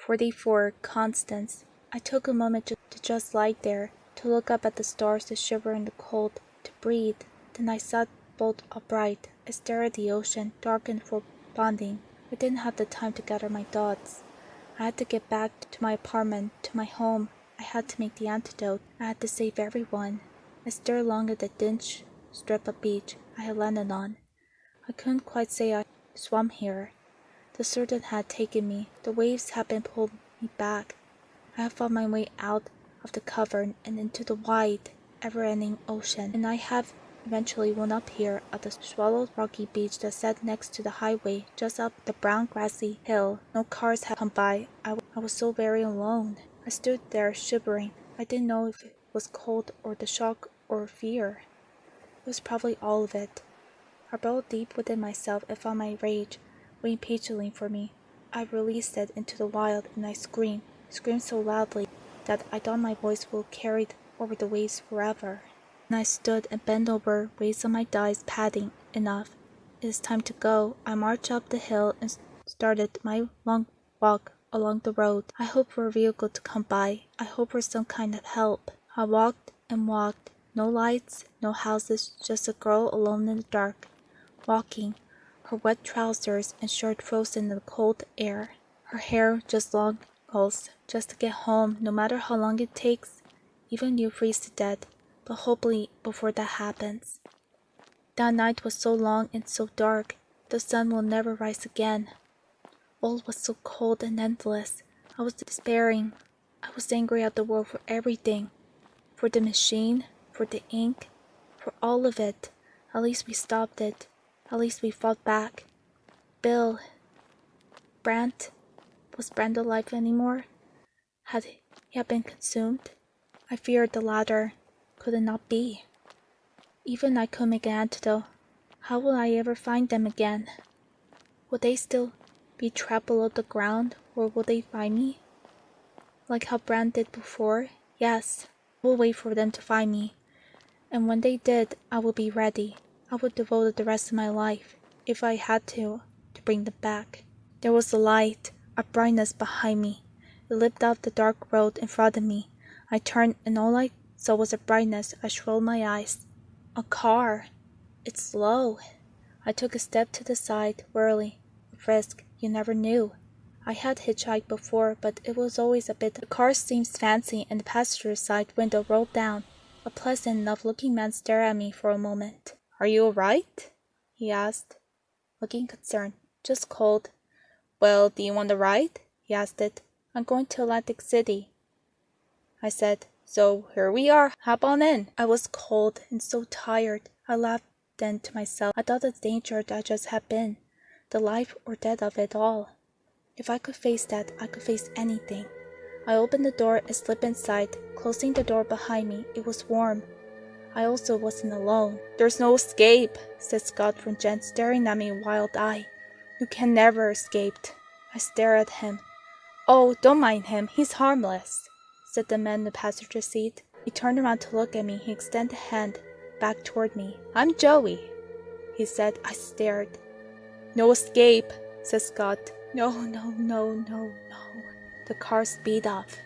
44. Constance. I took a moment to just lie there, to look up at the stars, to shiver in the cold, to breathe. Then I sat bolt upright. I stared at the ocean, dark and foreboding. I didn't have the time to gather my thoughts. I had to get back to my apartment, to my home. I had to make the antidote. I had to save everyone. I stared long at the dingy strip of beach I had landed on. I couldn't quite say I swam here. The surge had taken me. The waves had been pulling me back. I had fought my way out of the cavern and into the wide, ever-ending ocean, and I have eventually wound up here at the swallowed rocky beach that sat next to the highway, just up the brown grassy hill. No cars had come by. I was so very alone. I stood there shivering. I didn't know if it was cold or the shock or fear. It was probably all of it. I burrowed deep within myself and found my rage waiting patiently for me. I released it into the wild, and I screamed so loudly that I thought my voice would carry over the waves forever. And I stood and bent over, raised on my thighs, padding. Enough. It is time to go. I marched up the hill and started my long walk along the road. I hoped for a vehicle to come by. I hoped for some kind of help. I walked and walked. No lights, no houses, just a girl alone in the dark, walking, her wet trousers and shirt frozen in the cold air. Her hair just long goals, just to get home, no matter how long it takes. Even you freeze to death, but hopefully before that happens. That night was so long and so dark, the sun will never rise again. All was so cold and endless. I was despairing. I was angry at the world for everything. For the machine, for the ink, for all of it. At least we stopped it. At least we fought back. Bill. Brandt. Was Brandt alive anymore? Had he been consumed? I feared the latter. Could it not be? Even I could make an antidote. How will I ever find them again? Will they still be trapped below the ground, or will they find me? Like how Brandt did before? Yes. I will wait for them to find me. And when they did, I would be ready. I would devote the rest of my life, if I had to bring them back. There was a light, a brightness behind me. It lit up the dark road in front of me. I turned, and all I saw was a brightness. I rolled my eyes. A car. It's slow. I took a step to the side, warily. Risk, you never knew. I had hitchhiked before, but it was always a bit. The car seemed fancy, and the passenger side window rolled down. A pleasant enough-looking man stared at me for a moment. "Are you all right?" he asked, looking concerned. "Just cold." "Well, do you want a ride?" he asked it. "I'm going to Atlantic City," I said. "So here we are. Hop on in." I was cold and so tired. I laughed then to myself. I thought of the danger that just had been, the life or death of it all. If I could face that, I could face anything. I opened the door and slipped inside, closing the door behind me. It was warm. I also wasn't alone. "There's no escape," said Scott from Jen, staring at me wild-eyed. "You can never escape." I stared at him. "Oh, don't mind him. He's harmless," said the man in the passenger seat. He turned around to look at me. He extended a hand back toward me. "I'm Joey," he said. I stared. "No escape," said Scott. No. The car speed off.